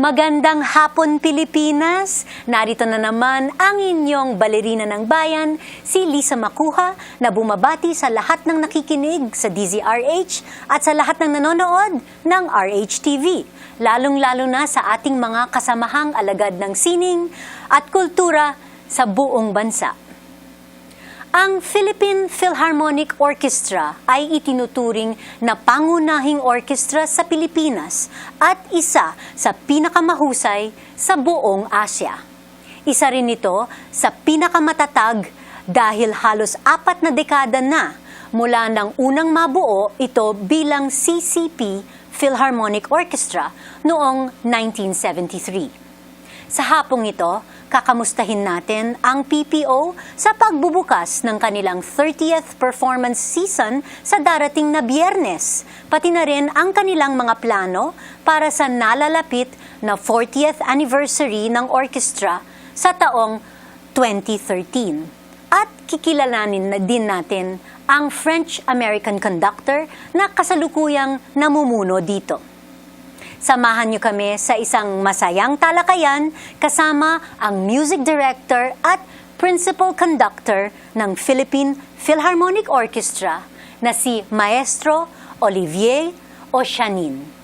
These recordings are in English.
Magandang hapon, Pilipinas! Narito na naman ang inyong balerina ng bayan, si Lisa Macuja, na bumabati sa lahat ng nakikinig sa DZRH at sa lahat ng nanonood ng RHTV, lalong-lalo na sa ating mga kasamahang alagad ng sining at kultura sa buong bansa. Ang Philippine Philharmonic Orchestra ay itinuturing na pangunahing orkestra sa Pilipinas at isa sa pinakamahusay sa buong Asya. Isa rin ito sa pinakamatatag dahil halos 4 na dekada na mula nang unang mabuo ito bilang CCP Philharmonic Orchestra noong 1973. Sa hapong ito, kakamustahin natin ang PPO sa pagbubukas ng kanilang 30th performance season sa darating na Biyernes, pati na rin ang kanilang mga plano para sa nalalapit na 40th anniversary ng orchestra sa taong 2013. At kikilalanin na din natin ang French-American conductor na kasalukuyang namumuno dito. Samahan niyo kami sa isang masayang talakayan kasama ang music director at principal conductor ng Philippine Philharmonic Orchestra na si Maestro Olivier Ochanine.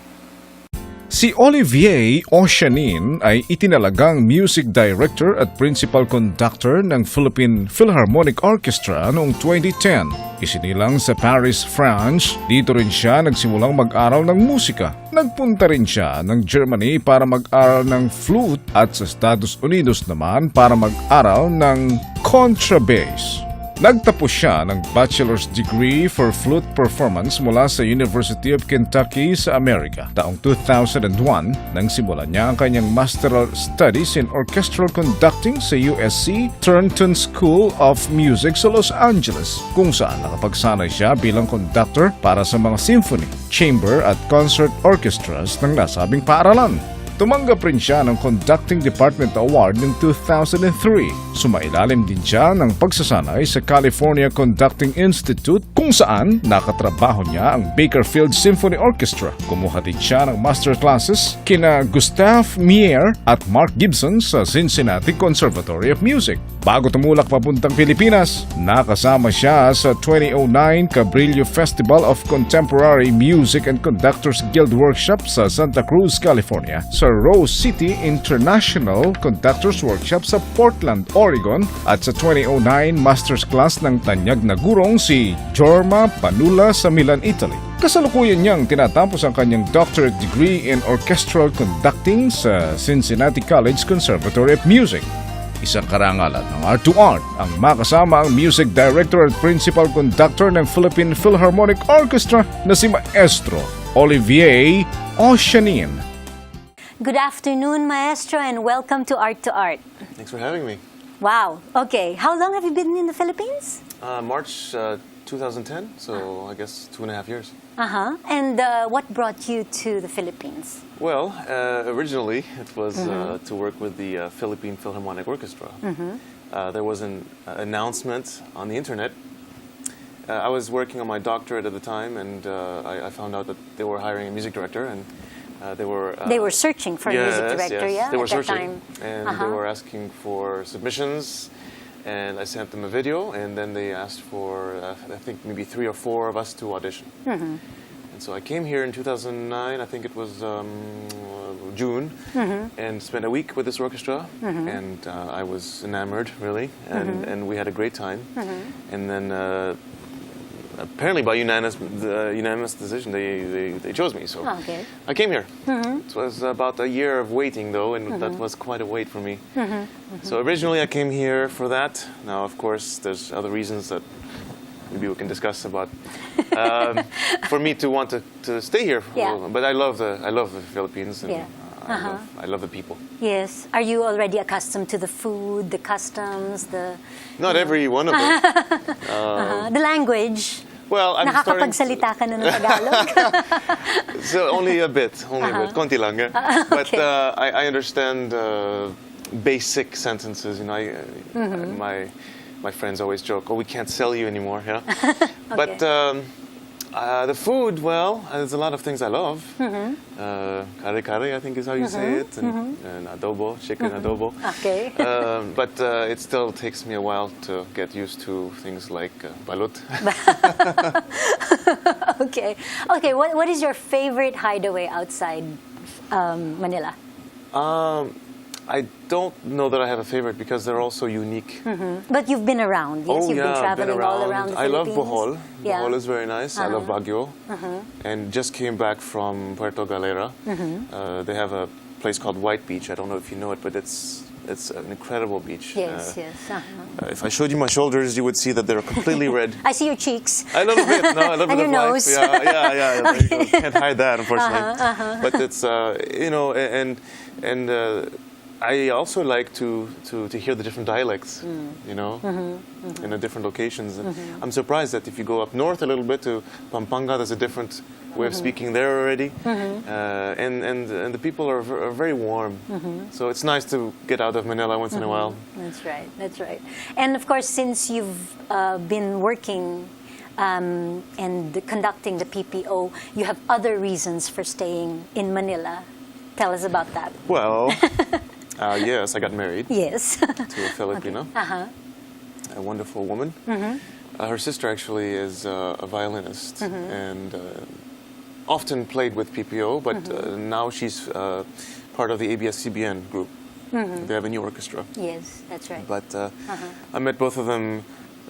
Si Olivier Ochanine ay itinalagang music director at principal conductor ng Philippine Philharmonic Orchestra noong 2010. Isinilang sa Paris, France, dito rin siya nagsimulang mag-aral ng musika. Nagpunta rin siya ng Germany para mag-aral ng flute at sa Estados Unidos naman para mag-aral ng contrabass. Nagtapos siya ng bachelor's degree for flute performance mula sa University of Kentucky sa Amerika. Taong 2001, nang simulan niya ang kanyang masteral studies in orchestral conducting sa USC Thornton School of Music sa Los Angeles, kung saan nakapagsanay siya bilang conductor para sa mga symphony, chamber at concert orchestras ng nasabing paaralan. Tumanggap rin siya ng Conducting Department Award noong 2003. Sumailalim din siya ng pagsasanay sa California Conducting Institute kung saan nakatrabaho niya ang Bakersfield Symphony Orchestra. Kumuha din siya ng master classes kina Gustave Mier at Mark Gibson sa Cincinnati Conservatory of Music. Bago tumulak papuntang Pilipinas, nakasama siya sa 2009 Cabrillo Festival of Contemporary Music and Conductors Guild Workshop sa Santa Cruz, California, sa Rose City International Conductors Workshop sa Portland, Oregon, at sa 2009 Masters Class ng tanyag na gurong si Jorma Panula sa Milan, Italy. Kasalukuyan niyang tinatapos ang kanyang doctorate degree in orchestral conducting sa Cincinnati College Conservatory of Music. Isang karangalan ng Art2art ang makasama ang music director at principal conductor ng Philippine Philharmonic Orchestra na si Maestro Olivier Ochanine. Good afternoon, Maestro, and welcome to Art2art. Thanks for having me. Wow, okay. How long have you been in the Philippines? March 2010, so I guess 2.5 years. And what brought you to the Philippines? Well, originally it was to work with the Philippine Philharmonic Orchestra. There was an announcement on the internet. I was working on my doctorate at the time, and I found out that they were hiring a music director, and they were searching for a music director, yes. yeah, They were at that searching, time. and they were asking for submissions, and I sent them a video, and then they asked for, I think, maybe 3 or 4 of us to audition. And so I came here in 2009, I think it was June, and spent a week with this orchestra, and I was enamored, really, and we had a great time. And then apparently by unanimous decision, they chose me. So I came here. It was about a year of waiting, though, and that was quite a wait for me. So originally I came here for that. Now, of course, there's other reasons that maybe we can discuss about for me to want to stay here. But I love the Philippines, and I love the people. Yes. Are you already accustomed to the food, the customs, the... Not every one of them. The language? Well, I'm starting... Nakakapagsalita ka na ng Tagalog? So only a bit, konti lang. But I understand basic sentences. You know, my friends always joke, "Oh, we can't sell you anymore." Yeah. But The food, well, there's a lot of things I love. Kare-kare, I think is how you say it, and adobo, chicken adobo. Okay. But it still takes me a while to get used to things like balut. Okay. Okay, what is your favorite hideaway outside Manila? I don't know that I have a favorite because they're all so unique. But you've been around. Yes, Oh you've yeah, been traveling been around. all around the I love Philippines. Bohol. Yeah. Bohol is very nice. I love Baguio. And just came back from Puerto Galera. They have a place called White Beach. I don't know if you know it, but it's an incredible beach. Yes, yes. If I showed you my shoulders, you would see that they're completely red. I see your cheeks. I love a bit. No, I love And a bit your of nose. life. Yeah. There you go. Can't hide that, unfortunately. But it's you know, and I also like to hear the different dialects, you know, in the different locations. And I'm surprised that if you go up north a little bit to Pampanga, there's a different way of speaking there already, and the people are very warm. So it's nice to get out of Manila once in a while. That's right. That's right. And of course, since you've been working and conducting the PPO, you have other reasons for staying in Manila. Tell us about that. Well, yes, I got married Yes. to a Filipino, Uh-huh. a wonderful woman. Her sister actually is a violinist and often played with PPO, but now she's part of the ABS-CBN group. They have a new orchestra. Yes, that's right. But I met both of them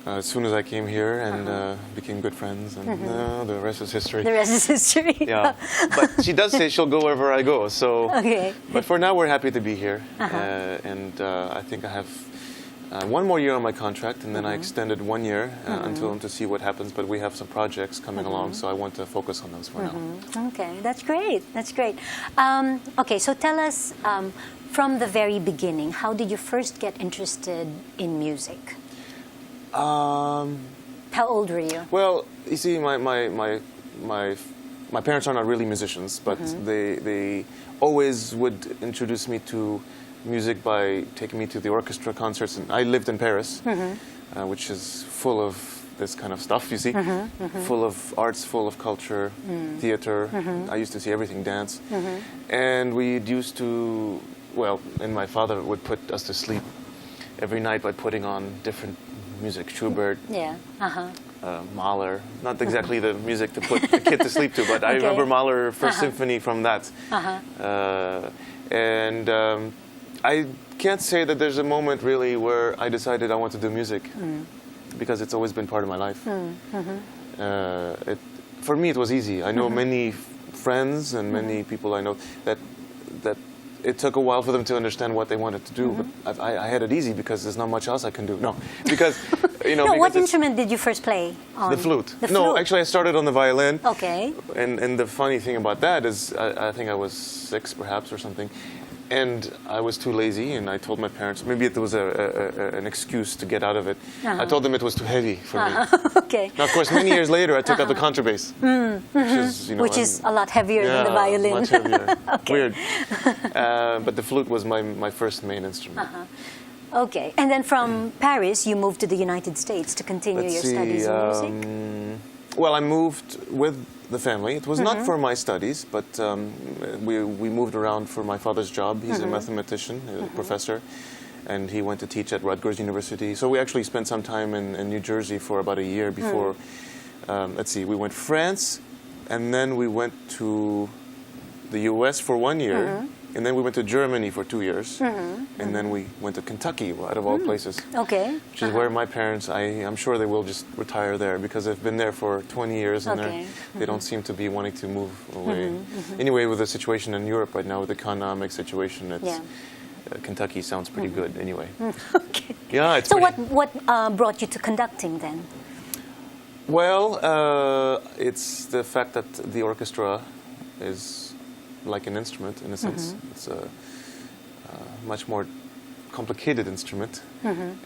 as soon as I came here and became good friends, and the rest is history. The rest is history. Yeah, but she does say she'll go wherever I go. So, Okay. but for now we're happy to be here, and I think I have one more year on my contract, and then I extended 1 year until to see what happens. But we have some projects coming along, so I want to focus on those for now. Okay, that's great. That's great. Okay, so tell us from the very beginning, how did you first get interested in music? How old were you? Well, you see, my parents are not really musicians, but they always would introduce me to music by taking me to the orchestra concerts. And I lived in Paris, which is full of this kind of stuff, you see, full of arts, full of culture, theater. I used to see everything, dance. And we used to, well, and my father would put us to sleep every night by putting on different music, Schubert, Yeah. Mahler. Not exactly the music to put a kid to sleep to, but I Okay. remember Mahler First Symphony from that. And I can't say that there's a moment really where I decided I want to do music, because it's always been part of my life. For me, it was easy. I know many friends and many people I know that it took a while for them to understand what they wanted to do, but I had it easy because there's not much else I can do. No, because you know. No, because what it's instrument did you first play on? The flute. The No, flute. actually, I started on the violin. Okay. And the funny thing about that is, I think I was 6 perhaps or something, and I was too lazy, and I told my parents, maybe it was an excuse to get out of it. I told them it was too heavy for me. Okay. Now, of course, many years later, I took up the contrabass, which is, you know, Which is a lot heavier than the violin. much heavier. Weird. But the flute was my first main instrument. Okay. And then from Paris, you moved to the United States to continue Let's your see, studies in music? Well, I moved with the family. It was not for my studies, but we moved around for my father's job. He's a mathematician, a professor, and he went to teach at Rutgers University. So we actually spent some time in New Jersey for about a year before, let's see, we went France, and then we went to the U.S. for 1 year, and then we went to Germany for 2 years, and then we went to Kentucky, out of all places. Okay. Which is where my parents, I'm sure they will just retire there because they've been there for 20 years and Okay. they don't seem to be wanting to move away. Anyway, with the situation in Europe right now, with the economic situation, it's, Kentucky sounds pretty good anyway. Okay. Yeah, it's So pretty, what brought you to conducting then? Well, it's the fact that the orchestra is like an instrument in a sense. It's a much more complicated instrument,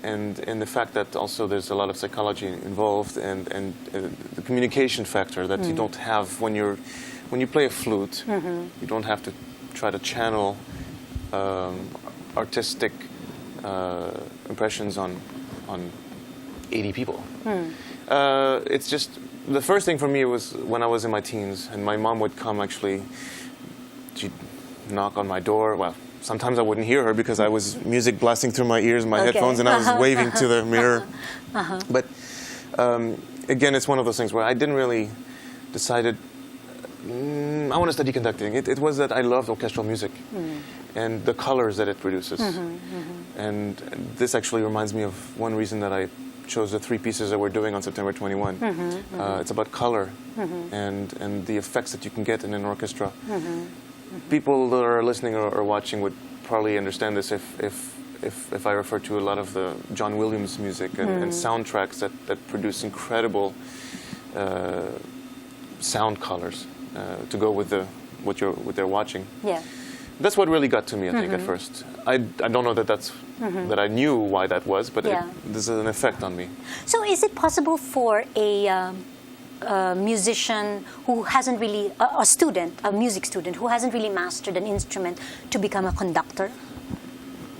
and the fact that also there's a lot of psychology involved, and the communication factor that you don't have when you play a flute. You don't have to try to channel artistic impressions on 80 people. It's just, the first thing for me was when I was in my teens, and my mom would come actually, she'd knock on my door. Well, sometimes I wouldn't hear her because I was music blasting through my ears, my headphones, and I was waving to the mirror. But again, it's one of those things where I didn't really decided, I want to study conducting. It was that I loved orchestral music and the colors that it produces. And this actually reminds me of one reason that I chose the 3 pieces that we're doing on September 21. It's about color and the effects that you can get in an orchestra. People that are listening or watching would probably understand this if I refer to a lot of the John Williams music and soundtracks that produce incredible sound colors to go with what they're watching. Yeah. That's what really got to me, I think, at first. I don't know that that's that I knew why that was, but this is an effect on me. So is it possible for a musician who hasn't really, a music student who hasn't really mastered an instrument to become a conductor?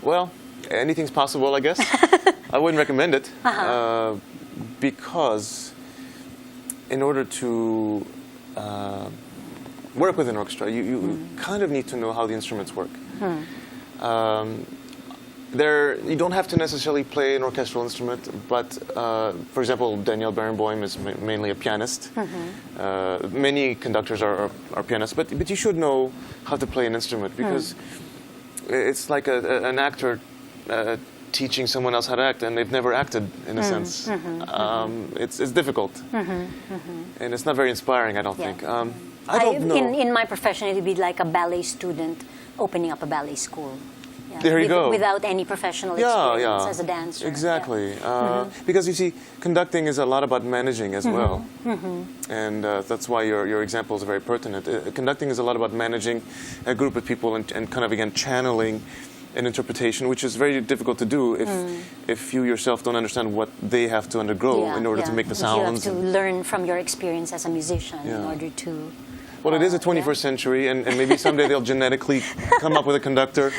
Well, anything's possible, I guess. I wouldn't recommend it because in order to work with an orchestra, you kind of need to know how the instruments work. You don't have to necessarily play an orchestral instrument, but for example, Daniel Barenboim is mainly a pianist. Many conductors are pianists, but you should know how to play an instrument because it's like an actor teaching someone else how to act, and they've never acted in a sense. It's difficult, and it's not very inspiring, I don't think. I don't know. In my profession, it would be like a ballet student opening up a ballet school. There you go. Without any professional experience as a dancer. Exactly. Because you see, conducting is a lot about managing as well. And that's why your example is very pertinent. Conducting is a lot about managing a group of people and kind of, again, channeling an interpretation, which is very difficult to do if you yourself don't understand what they have to undergo in order to make the sounds. You have to learn from your experience as a musician in order to... Well, it is the 21st century, and maybe someday they'll genetically come up with a conductor.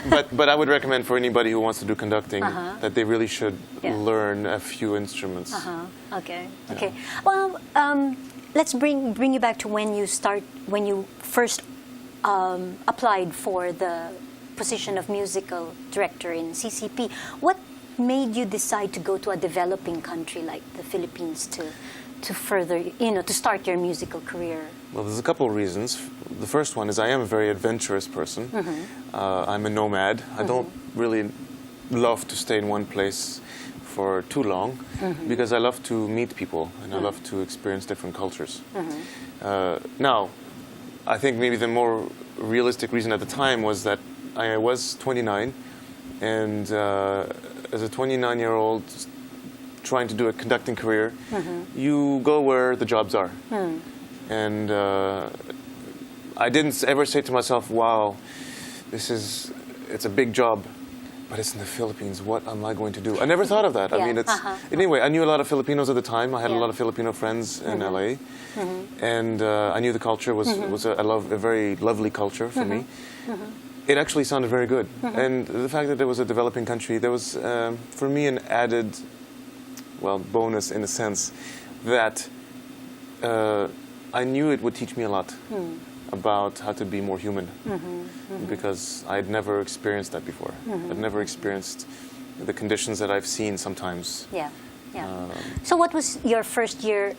But I would recommend for anybody who wants to do conducting that they really should learn a few instruments. Okay. Well, let's bring you back to when you first applied for the position of musical director in CCP. What made you decide to go to a developing country like the Philippines to further, to start your musical career? Well, there's a couple of reasons. The first one is I am a very adventurous person. I'm a nomad. I don't really love to stay in one place for too long because I love to meet people and I love to experience different cultures. Now, I think maybe the more realistic reason at the time was that I was 29, and as a 29-year-old trying to do a conducting career, you go where the jobs are. And I didn't ever say to myself, wow, it's a big job, but it's in the Philippines. What am I going to do? I never thought of that. I mean, anyway, I knew a lot of Filipinos at the time. I had a lot of Filipino friends in LA. And I knew the culture was a very lovely culture for me. It actually sounded very good. And the fact that it was a developing country, there was, for me, an added, bonus in a sense that I knew it would teach me a lot about how to be more human because I had never experienced that before. I'd never experienced the conditions that I've seen sometimes. So what was your first year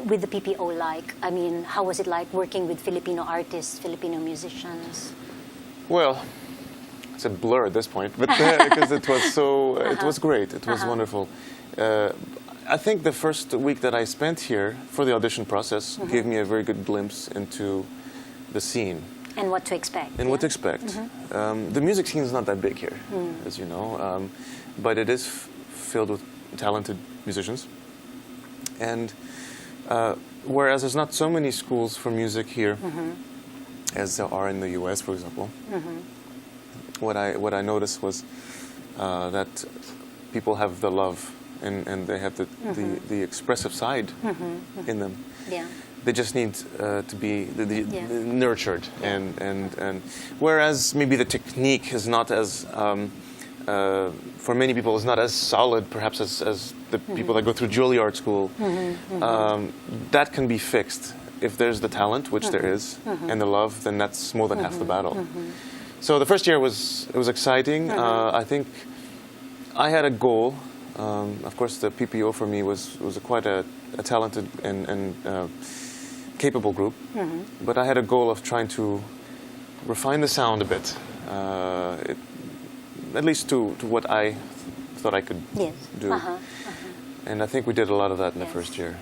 with the PPO like? I mean, how was it like working with Filipino artists, Filipino musicians? Well, it's a blur at this point, but because it was it was great. It was wonderful. I think the first week that I spent here for the audition process gave me a very good glimpse into the scene. And what to expect. And what to expect. The music scene is not that big here, as you know, but it is filled with talented musicians. And whereas there's not so many schools for music here as there are in the US, for example, what I noticed was that people have the love and they have the expressive side in them. They just need to be nurtured, and whereas maybe the technique is not as for many people is not as solid, perhaps as the people that go through Juilliard school. That can be fixed if there's the talent, which there is, and the love. Then that's more than half the battle. So the first year it was exciting. I think I had a goal. Of course, the PPO for me was quite a talented and capable group. But I had a goal of trying to refine the sound a bit, at least to what I thought I could do. And I think we did a lot of that in the first year.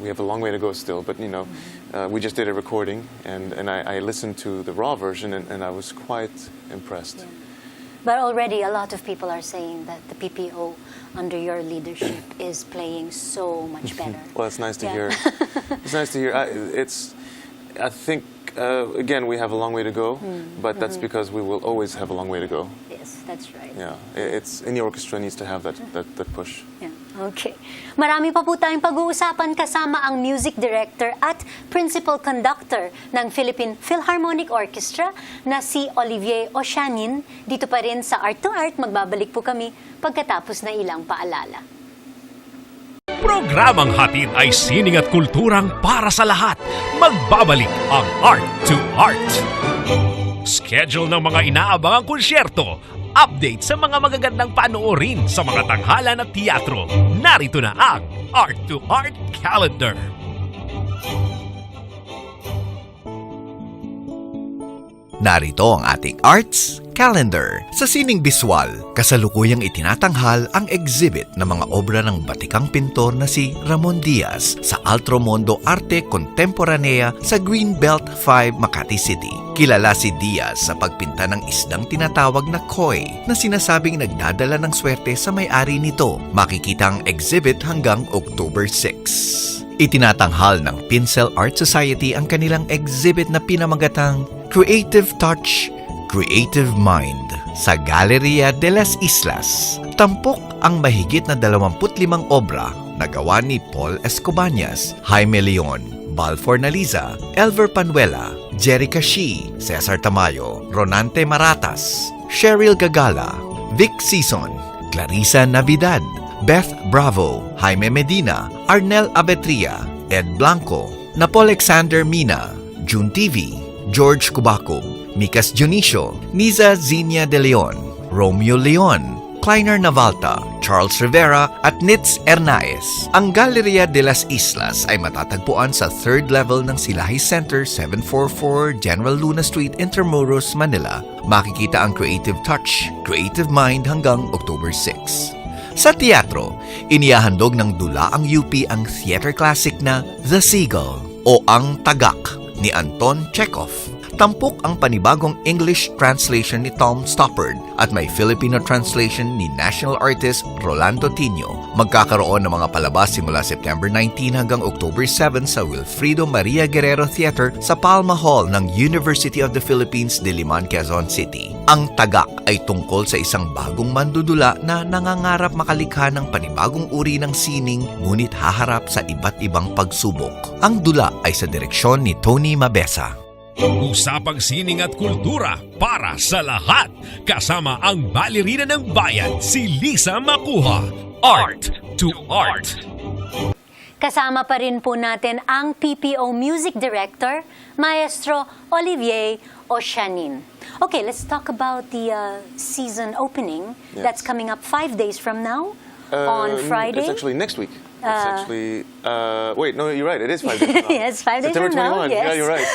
We have a long way to go still, but we just did a recording, and I listened to the raw version, and I was quite impressed. But already a lot of people are saying that the PPO under your leadership is playing so much better. Well, it's nice to hear. It's nice to hear. I think, again, we have a long way to go, but that's because we will always have a long way to go. Yes, that's right. Yeah, any orchestra needs to have that push. Yeah. Okay. Marami pa po tayong pag-uusapan kasama ang music director at principal conductor ng Philippine Philharmonic Orchestra na si Olivier Ochanine. Dito pa rin sa Art2art, magbabalik po kami pagkatapos na ilang paalala. Programang hatid ay sining at kulturang para sa lahat. Magbabalik ang Art2art. Schedule ng mga inaabangang konsyerto. Update sa mga magagandang panoorin sa mga tanghalan at teatro. Narito na ang Art2art Calendar. Narito ang ating Arts Calendar. Sa sining biswal, kasalukuyang itinatanghal ang exhibit ng mga obra ng batikang pintor na si Ramon Diaz sa Altromondo Arte Contemporanea sa Greenbelt 5, Makati City. Kilala si Diaz sa pagpinta ng isdang tinatawag na koi na sinasabing nagdadala ng swerte sa may-ari nito. Makikita ang exhibit hanggang October 6. Itinatanghal ng Pincel Art Society ang kanilang exhibit na pinamagatang Creative Touch, Creative Mind sa Galleria de las Islas. Tampok ang mahigit na 25 obra na gawa ni Paul Escobañas, Jaime Leon, Balfour Naliza, Elver Panuela, Jerica Shi, Cesar Tamayo, Ronante Maratas, Cheryl Gagala, Vic Sison, Clarissa Navidad, Beth Bravo, Jaime Medina, Arnel Abetria, Ed Blanco, Napo Alexander Mina, June TV, George Cubaco, Micas Dionisio, Niza Zinia de Leon, Romeo Leon, Kleiner Navalta, Charles Rivera at Nitz Ernaez. Ang Galleria de las Islas ay matatagpuan sa 3rd level ng Silahi Center, 744 General Luna Street, Intramuros, Manila. Makikita ang Creative Touch, Creative Mind hanggang October 6. Sa teatro, inihahandog ng dula ang UP ang theater classic na The Seagull o Ang Tagak ni Anton Chekhov. Tampok ang panibagong English translation ni Tom Stoppard at may Filipino translation ni national artist Rolando Tino. Magkakaroon ng mga palabas simula September 19 hanggang October 7 sa Wilfrido Maria Guerrero Theater sa Palma Hall ng University of the Philippines, Diliman, Quezon City. Ang Tagak ay tungkol sa isang bagong mandudula na nangangarap makalikha ng panibagong uri ng sining ngunit haharap sa iba't ibang pagsubok. Ang dula ay sa direksyon ni Tony Mabesa. Usapang sining at kultura para sa lahat. Kasama ang balerina ng bayan, si Lisa Macuja. Art2art. Kasama pa rin po natin ang PPO Music Director, Maestro Olivier Ochanine. Okay, let's talk about the season opening. Yes. That's coming up 5 days from now on Friday. It's actually next week. It's actually, wait, no, you're right. It is 5 days from now. Yes, 5 days September from now. 21. Yes. Yeah, you're right.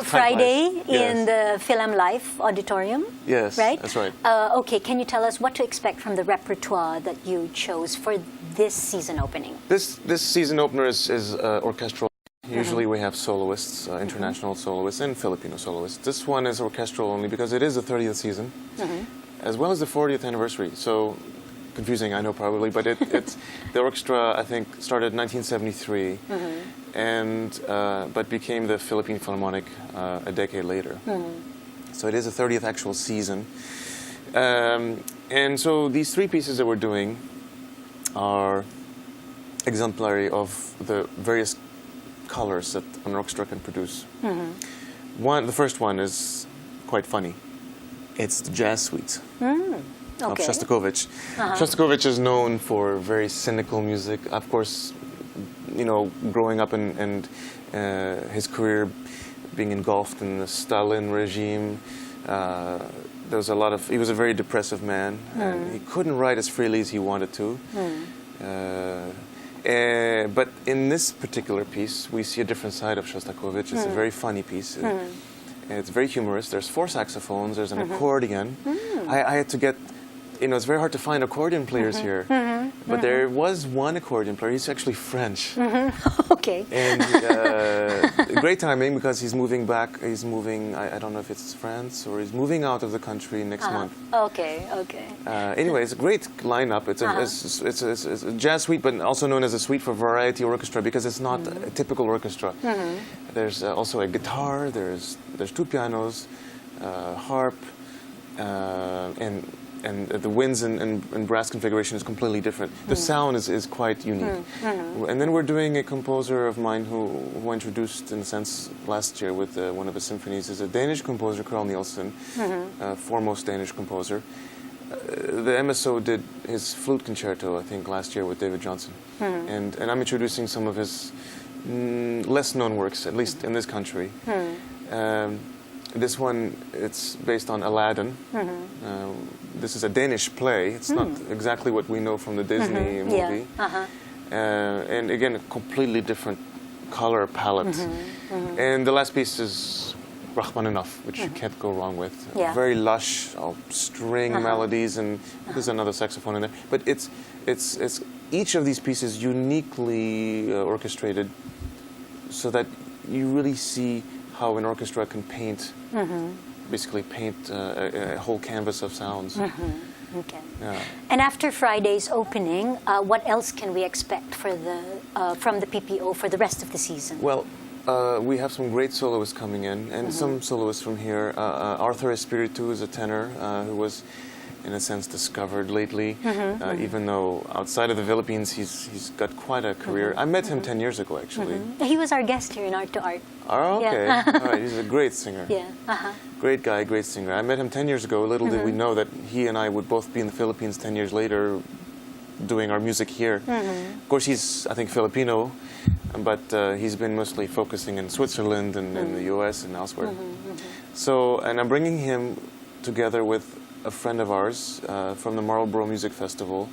Friday Yes. in the Film Life Auditorium. Yes, Right? that's right. Okay, can you tell us what to expect from the repertoire that you chose for this season opening? This season opener is orchestral. Usually we have soloists, international soloists and Filipino soloists. This one is orchestral only because it is the 30th season, as well as the 40th anniversary. So confusing, I know probably, but it's the orchestra. I think started in 1973, but became the Philippine Philharmonic a decade later. So it is the 30th actual season, and so these 3 pieces that we're doing are exemplary of the various colors that an orchestra can produce. The first one is quite funny. It's the jazz suite of Okay. Shostakovich. Shostakovich is known for very cynical music. Of course, you know, growing up and his career being engulfed in the Stalin regime, there was a lot of. He was a very depressive man, and he couldn't write as freely as he wanted to. But in this particular piece, we see a different side of Shostakovich. It's a very funny piece. It's very humorous. There's 4 saxophones. There's an accordion. I had to get, you know, it's very hard to find accordion players here. But there was one accordion player. He's actually French. Okay. And great timing because he's moving back. He's moving, I don't know if it's France or he's moving out of the country next month. Okay, okay. Anyway, it's a great lineup. It's a jazz suite, but also known as a suite for variety orchestra because it's not a typical orchestra. There's also a guitar. There's 2 pianos, harp, and the winds and brass configuration is completely different. The sound is quite unique. And then we're doing a composer of mine who introduced, in a sense, last year with one of his symphonies, is a Danish composer, Carl Nielsen, foremost Danish composer. The MSO did his flute concerto, I think, last year with David Johnson. And I'm introducing some of his less known works, at least in this country. This one, it's based on Aladdin. This is a Danish play. It's not exactly what we know from the Disney movie. And again, a completely different color palette. And the last piece is Rachmaninoff, which you can't go wrong with. Yeah. Very lush, string melodies, and there's another saxophone in there. But it's each of these pieces uniquely orchestrated so that you really see how an orchestra can paint, basically paint a whole canvas of sounds. Okay. Yeah. And after Friday's opening, what else can we expect for from the PPO for the rest of the season? Well, we have some great soloists coming in, and some soloists from here. Arthur Espiritu is a tenor who was, in a sense, discovered lately. Even though outside of the Philippines, he's got quite a career. I met him 10 years ago, actually. He was our guest here in Art2art. Oh, okay. Yeah. All right. He's a great singer. Yeah. Great guy, great singer. I met him 10 years ago. Little did we know that he and I would both be in the Philippines 10 years later doing our music here. Of course, he's, I think, Filipino, but he's been mostly focusing in Switzerland and in the U.S. and elsewhere. So, and I'm bringing him together with a friend of ours from the Marlborough Music Festival,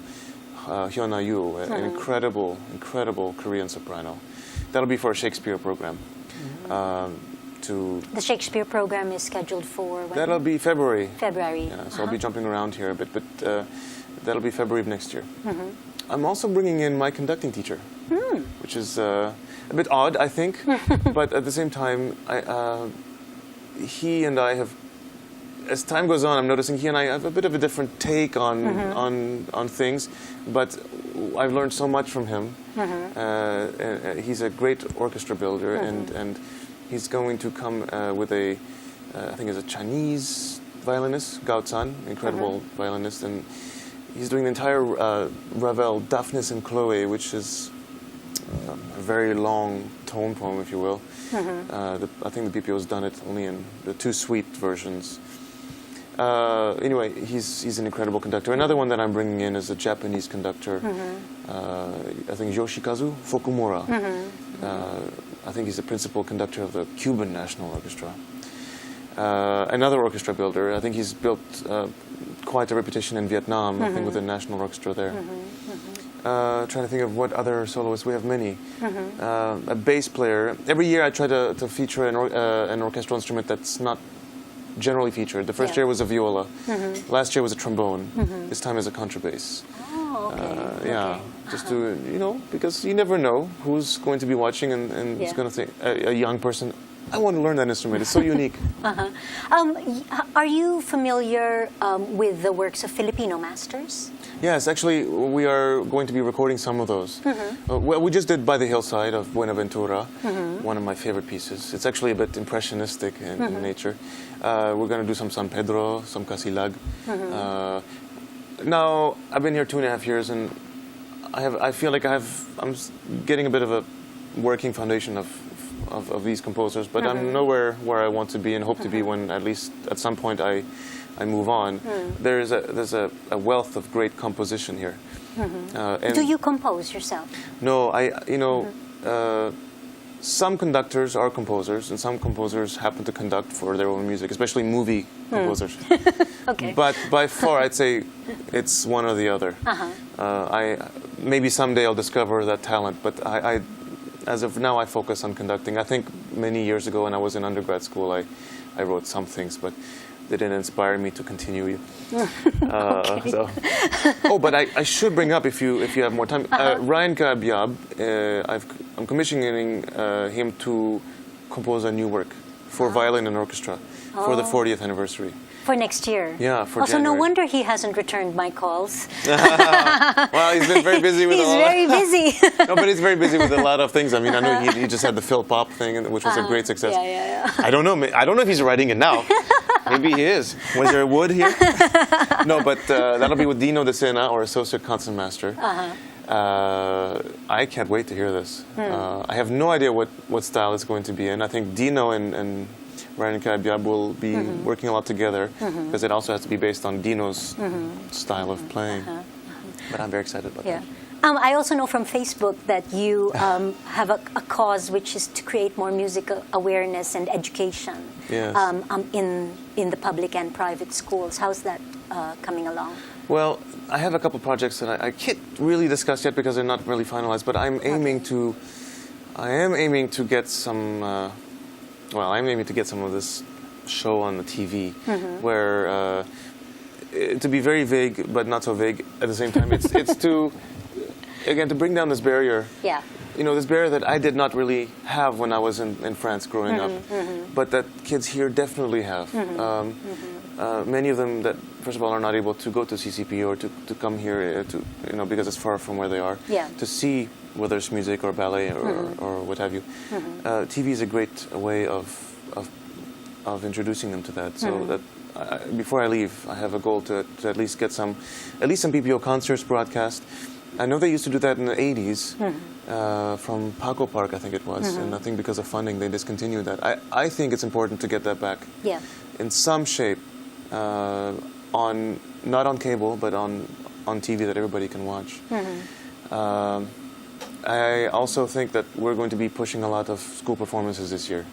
Hyuna Yu, an incredible Korean soprano. That'll be for a Shakespeare program. The Shakespeare program is scheduled for when? That'll be February. February. Yeah, so I'll be jumping around here a bit, but that'll be February of next year. I'm also bringing in my conducting teacher, which is a bit odd, I think, but at the same time, he and I have, as time goes on, I'm noticing he and I have a bit of a different take on things, but I've learned so much from him. He's a great orchestra builder, and he's going to come with I think it's a Chinese violinist, Gao Zhan, incredible violinist, and he's doing the entire Ravel, Daphnis and Chloe, which is a very long tone poem, if you will. I think the PPO's done it only in the 2 suite versions. Anyway, he's an incredible conductor. Another one that I'm bringing in is a Japanese conductor. I think Yoshikazu Fukumura. I think he's the principal conductor of the Cuban National Orchestra. Another orchestra builder. I think he's built quite a reputation in Vietnam, I think, with the National Orchestra there. Trying to think of what other soloists. We have many. A bass player. Every year I try to feature an orchestral instrument that's not generally featured. The first year was a viola. Last year was a trombone. This time is a contrabass. Oh, okay. Yeah, just to, because you never know who's going to be watching and who's going to think, a young person, I want to learn that instrument. It's so unique. Are you familiar with the works of Filipino masters? Yes, actually, we are going to be recording some of those. Well, we just did By the Hillside of Buenaventura, one of my favorite pieces. It's actually a bit impressionistic in nature. We're going to do some San Pedro, some Casilag. Now, I've been here 2.5 years, and I feel like I'm getting a bit of a working foundation of of these composers, but I'm nowhere where I want to be and hope to be when at least at some point I move on. There's a wealth of great composition here. And Do you compose yourself? no, some conductors are composers, and some composers happen to conduct for their own music, especially movie composers. Okay. But by far, I'd say it's one or the other. Maybe someday I'll discover that talent, but as of now, I focus on conducting. I think many years ago when I was in undergrad school, I wrote some things, but they didn't inspire me to continue. Oh, but I should bring up, if you have more time, Ryan Kabyab, I'm commissioning him to compose a new work for violin and orchestra for the 40th anniversary. For next year? Yeah, for Also, no January. wonder he hasn't returned my calls. Well, he's been very busy with He's all very busy. No, but he's very busy with a lot of things. I mean, I know he just had the Phil Pop thing, which was a great success. Yeah. I don't know. I don't know if he's writing it now. Maybe he is. Was there a wood here? No, but that'll be with Dino De Sena, or Associate Concertmaster. I can't wait to hear this. I have no idea what style it's going to be in. I think Dino and Ryan Kabyab will be working a lot together, because it also has to be based on Dino's style of playing. But I'm very excited about that. I also know from Facebook that you have a cause which is to create more music awareness and education Yes. in the public and private schools. How's that coming along? Well, I have a couple projects that I can't really discuss yet because they're not really finalized, but I'm aiming to get some, I'm aiming to get some of this show on the TV, where, to be very vague, but not so vague at the same time, it's to, again, to bring down this barrier. Yeah. You know, this barrier that I did not really have when I was in France growing up, but that kids here definitely have. Many of them that, first of all, are not able to go to CCP or to come here because it's far from where they are, to see whether it's music or ballet or what have you. TV is a great way of introducing them to that. So that before I leave, I have a goal to at least get some PPO concerts broadcast. I know they used to do that in the 80s from Paco Park, I think it was, and I think because of funding they discontinued that. I think it's important to get that back in some shape, not on cable, but on TV that everybody can watch. I also think that we're going to be pushing a lot of school performances this year,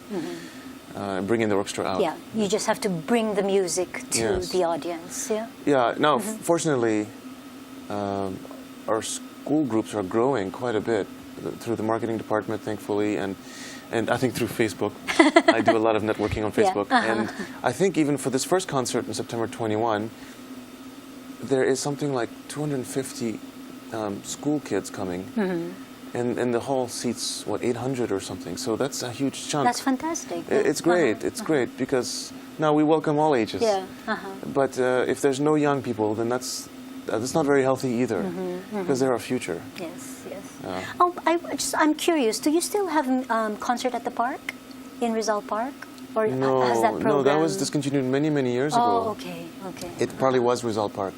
bringing the orchestra out. Yeah, you just have to bring the music to the audience. Yeah. Now, fortunately, our school groups are growing quite a bit through the marketing department, thankfully, and I think through Facebook. I do a lot of networking on Facebook. And I think even for this first concert in September 21, there is something like 250 school kids coming. And the hall seats, 800 or something. So that's a huge chunk. That's fantastic. It's great. It's great because now we welcome all ages. But if there's no young people, then that's not very healthy either, because they're our future. Yes. I'm curious. Do you still have concert at the park, in Rizal Park, or has that program? No, that was discontinued many years ago. Oh, okay. It probably was Rizal Park.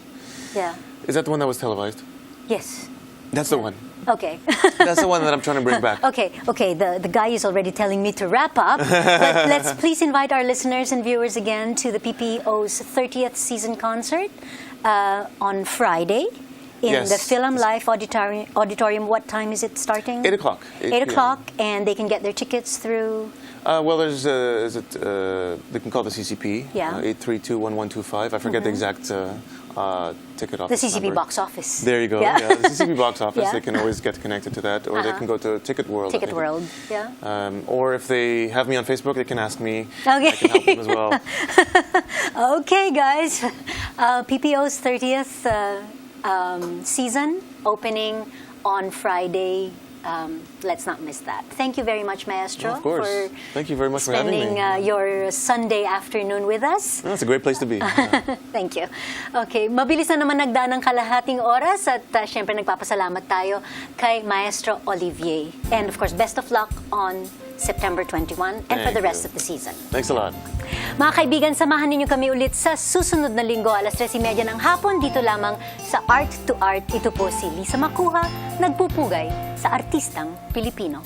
Yeah. Is that the one that was televised? Yes. That's the one. Okay. That's the one that I'm trying to bring back. Okay. The guy is already telling me to wrap up. But let's please invite our listeners and viewers again to the PPO's 30th season concert on Friday in the Film Life Auditorium. What time is it starting? 8 o'clock. 8 o'clock, and they can get their tickets through... Well, there's they can call the CCP, 832-1125. I forget the exact ticket office The CCP number. box office. There you go. Yeah. The CCP box office. They can always get connected to that, or they can go to Ticket World. Ticket World, or if they have me on Facebook, they can ask me. Okay. I can help them as well. Okay, guys. PPO's 30th season opening on Friday. Let's not miss that. Thank you very much, Maestro. Of course. Thank you very much for having me. Spending your Sunday afternoon with us. That's a great place to be. Thank you. Okay, mabilis na naman nagdaan ng kalahating oras at syempre nagpapasalamat tayo kay Maestro Olivier. And of course, best of luck on September 21 and for the rest of the season. Thanks a lot. Mga kaibigan, samahan ninyo kami ulit sa susunod na linggo, alas 3:30 ng hapon, dito lamang sa Art2art. Ito po si Lisa Macuja, nagpupugay sa artistang Pilipino.